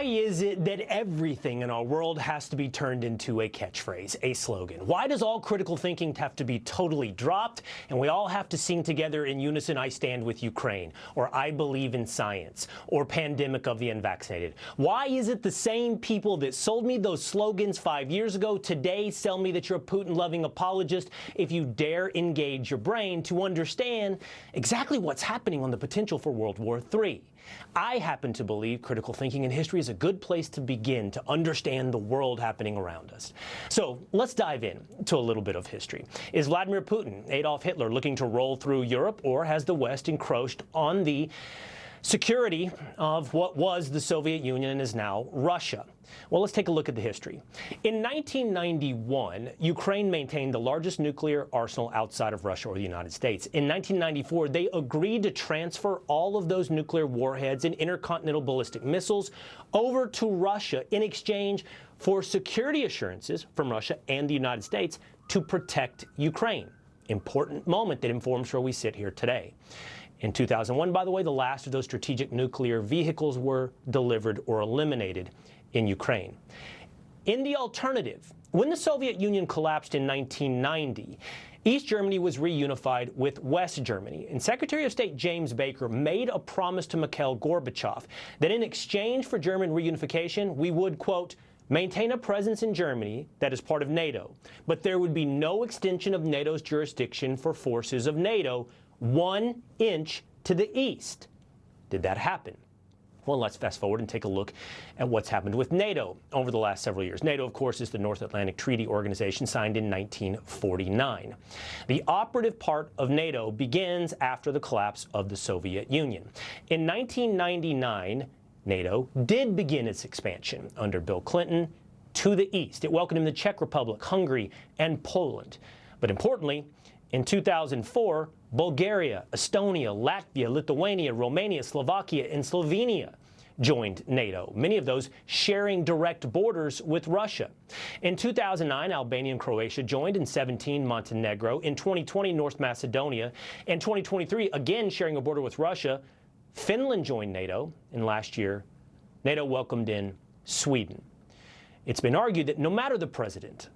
Why is it that everything in our world has to be turned into a catchphrase, a slogan? Why does all critical thinking have to be totally dropped and we all have to sing together in unison, "I stand with Ukraine," or "I believe in science," or "pandemic of the unvaccinated"? Why is it the same people that sold me those slogans 5 years ago today sell me that you're a Putin-loving apologist if you dare engage your brain to understand exactly what's happening on the potential for World War III? I happen to believe critical thinking in history is a good place to begin to understand the world happening around us. So let's dive in to a little bit of history. Is Vladimir Putin, Adolf Hitler, looking to roll through Europe, or has the West encroached on the security of what was the Soviet Union and is now Russia? Well, let's take a look at the history. In 1991, Ukraine maintained the largest nuclear arsenal outside of Russia or the United States. In 1994, they agreed to transfer all of those nuclear warheads and intercontinental ballistic missiles over to Russia in exchange for security assurances from Russia and the United States to protect Ukraine. Important moment that informs where we sit here today. In 2001, by the way, the last of those strategic nuclear vehicles were delivered or eliminated in Ukraine. In the alternative, when the Soviet Union collapsed in 1990, East Germany was reunified with West Germany, and Secretary of State James Baker made a promise to Mikhail Gorbachev that in exchange for German reunification, we would, quote, maintain a presence in Germany that is part of NATO, but there would be no extension of NATO's jurisdiction for forces of NATO 1 inch to the east. Did that happen? Well, let's fast forward and take a look at what's happened with NATO over the last several years. NATO, of course, is the North Atlantic Treaty Organization signed in 1949. The operative part of NATO begins after the collapse of the Soviet Union. In 1999, NATO did begin its expansion under Bill Clinton to the east. It welcomed the Czech Republic, Hungary, and Poland. But importantly, in 2004, Bulgaria, Estonia, Latvia, Lithuania, Romania, Slovakia, and Slovenia joined NATO, many of those sharing direct borders with Russia. In 2009, Albania and Croatia joined. In 2017, Montenegro. In 2020, North Macedonia. In 2023, again sharing a border with Russia, Finland joined NATO. And last year, NATO welcomed in Sweden. It's been argued that no matter the president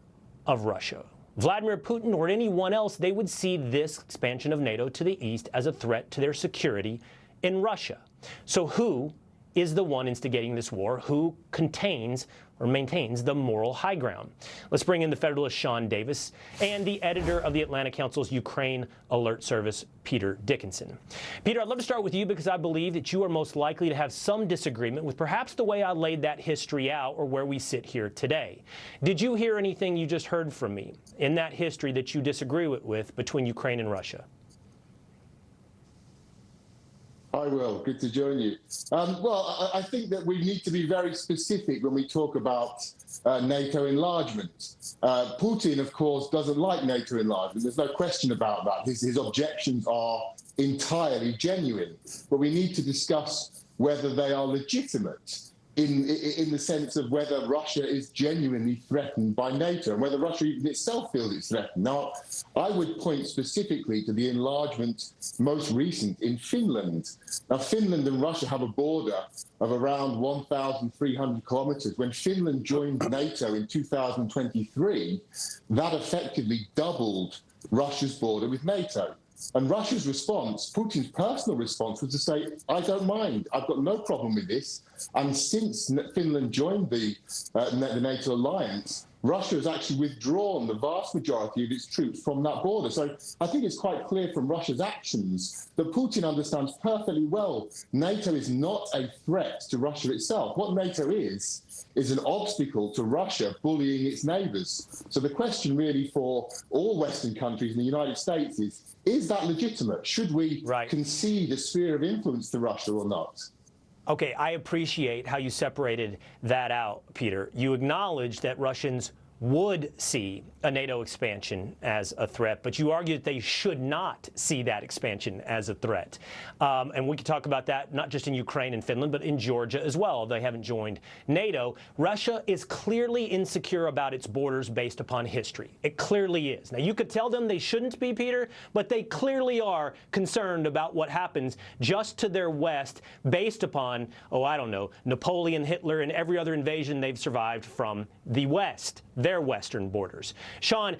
of Russia, Vladimir Putin or anyone else, they would see this expansion of NATO to the east as a threat to their security in Russia. So who is the one instigating this war? Who contains or maintains the moral high ground? Let's bring in the Federalist Sean Davis and the editor of the Atlantic Council's Ukraine Alert Service, Peter Dickinson. Peter, I'd love to start with you because I believe that you are most likely to have some disagreement with perhaps the way I laid that history out or where we sit here today. Did you hear anything you just heard from me in that history that you disagree with between Ukraine and Russia? I will. Good to join you. Well, I think that we need to be very specific when we talk about NATO enlargement. Putin, of course, doesn't like NATO enlargement. There's no question about that. His objections are entirely genuine. But we need to discuss whether they are legitimate in the sense of whether Russia is genuinely threatened by NATO and whether Russia even itself feels it's threatened. Now, I would point specifically to the enlargement most recent in Finland. Now, Finland and Russia have a border of around 1,300 kilometers. When Finland joined NATO in 2023, that effectively doubled Russia's border with NATO. And Russia's response, Putin's personal response, was to say, I don't mind. I've got no problem with this. And since Finland joined the NATO alliance, Russia has actually withdrawn the vast majority of its troops from that border. So I think it's quite clear from Russia's actions that Putin understands perfectly well NATO is not a threat to Russia itself. What NATO is an obstacle to Russia bullying its neighbors. So the question really for all Western countries and the United States is that legitimate? Should we concede a sphere of influence to Russia or not? Okay, I appreciate how you separated that out, Peter. You acknowledge that Russians would see a NATO expansion as a threat, but you argue that they should not see that expansion as a threat. And we could talk about that not just in Ukraine and Finland, but in Georgia as well. They haven't joined NATO. Russia is clearly insecure about its borders based upon history. It clearly is. Now, you could tell them they shouldn't be, Peter, but they clearly are concerned about what happens just to their west based upon, oh, I don't know, Napoleon, Hitler, and every other invasion they've survived from the west, their western borders. Sean,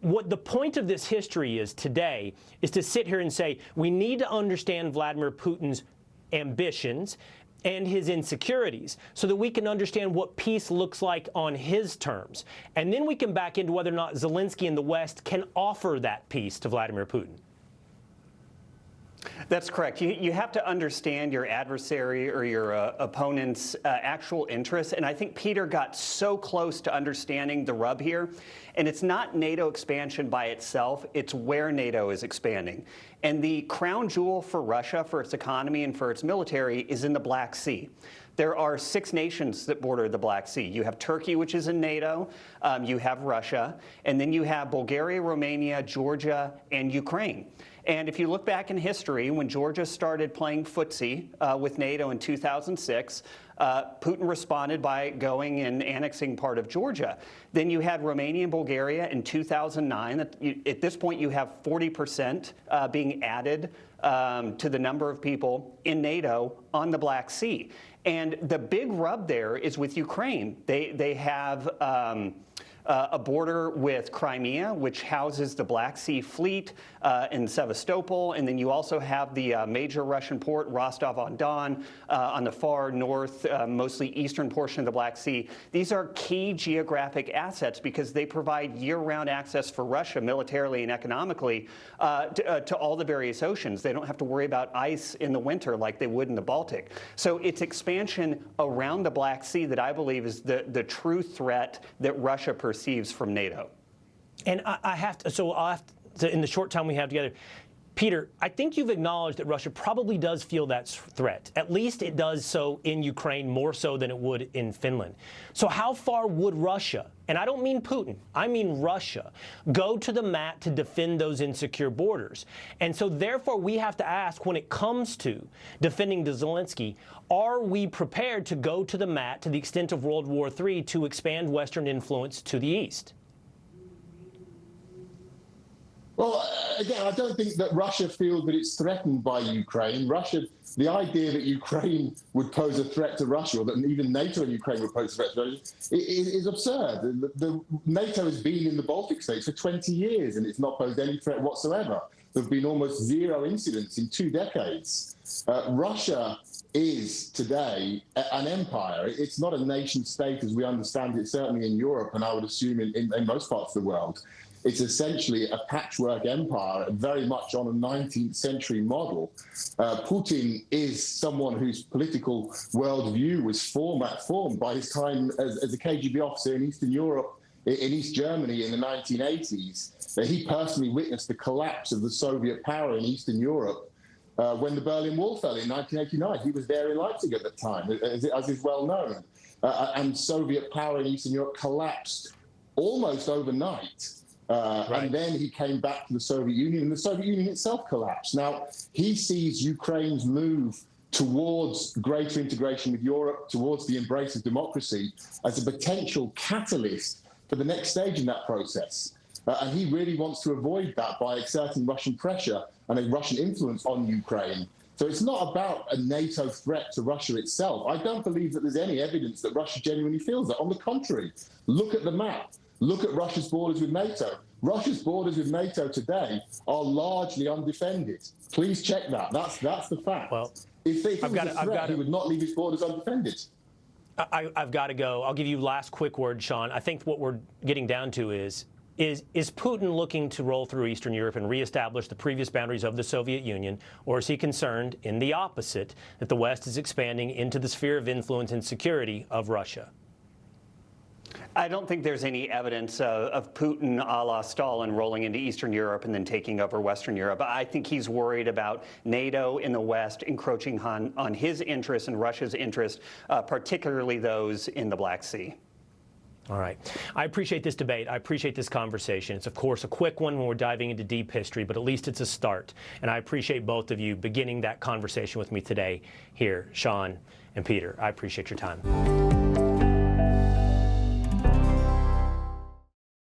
what the point of this history is today is to sit here and say we need to understand Vladimir Putin's ambitions and his insecurities so that we can understand what peace looks like on his terms. And then we can back into whether or not Zelensky and the West can offer that peace to Vladimir Putin. That's correct. You have to understand your adversary or your opponent's actual interests. And I think Peter got so close to understanding the rub here. And it's not NATO expansion by itself. It's where NATO is expanding. And the crown jewel for Russia, for its economy and for its military, is in the Black Sea. There are 6 nations that border the Black Sea. You have Turkey, which is in NATO. You have Russia. And then you have Bulgaria, Romania, Georgia, and Ukraine. And if you look back in history, when Georgia started playing footsie with NATO in 2006, Putin responded by going and annexing part of Georgia. Then you had Romania and Bulgaria in 2009. At this point, you have 40% being added to the number of people in NATO on the Black Sea. And the big rub there is with Ukraine. They have a border with Crimea, which houses the Black Sea Fleet in Sevastopol, and then you also have the major Russian port, Rostov-on-Don, on the far north, mostly eastern portion of the Black Sea. These are key geographic assets because they provide year-round access for Russia militarily and economically to all the various oceans. They don't have to worry about ice in the winter like they would in the Baltic. So it's expansion around the Black Sea that I believe is the true threat that Russia perceives from NATO. And I'll have to, in the short time we have together, Peter, I think you've acknowledged that Russia probably does feel that threat. At least it does so in Ukraine more so than it would in Finland. So how far would Russia, and I don't mean Putin, I mean Russia, go to the mat to defend those insecure borders? And so therefore we have to ask, when it comes to defending Zelensky, are we prepared to go to the mat to the extent of World War III to expand Western influence to the east? Well, again, I don't think that Russia feels that it's threatened by Ukraine. The idea that Ukraine would pose a threat to Russia, or that even NATO and Ukraine would pose a threat to Russia, is absurd. NATO has been in the Baltic states for 20 years, and it's not posed any threat whatsoever. There have been almost 0 incidents in 2 decades. Russia is today an empire. It's not a nation state as we understand it, certainly in Europe, and I would assume in most parts of the world. It's essentially a patchwork empire, very much on a 19th century model. Putin is someone whose political worldview was formed by his time as a KGB officer in Eastern Europe, in East Germany in the 1980s. He personally witnessed the collapse of the Soviet power in Eastern Europe when the Berlin Wall fell in 1989. He was there in Leipzig at the time, as is well known. And Soviet power in Eastern Europe collapsed almost overnight. Right. And then he came back to the Soviet Union, and the Soviet Union itself collapsed. Now, he sees Ukraine's move towards greater integration with Europe, towards the embrace of democracy, as a potential catalyst for the next stage in that process. And he really wants to avoid that by exerting Russian pressure and a Russian influence on Ukraine. So it's not about a NATO threat to Russia itself. I don't believe that there's any evidence that Russia genuinely feels that. On the contrary, look at the map. Look at Russia's borders with NATO. Russia's borders with NATO today are largely undefended. Please check that. That's the fact. Well, if they think it's a threat, he would not leave his borders undefended. I've got to go. I'll give you last quick word, Sean. I think what we're getting down to is Putin looking to roll through Eastern Europe and reestablish the previous boundaries of the Soviet Union, or is he concerned in the opposite, that the West is expanding into the sphere of influence and security of Russia? I don't think there's any evidence of Putin a la Stalin rolling into Eastern Europe and then taking over Western Europe. I think he's worried about NATO in the West encroaching on his interests and Russia's interests, particularly those in the Black Sea. All right. I appreciate this debate. I appreciate this conversation. It's, of course, a quick one when we're diving into deep history, but at least it's a start. And I appreciate both of you beginning that conversation with me today here, Sean and Peter. I appreciate your time.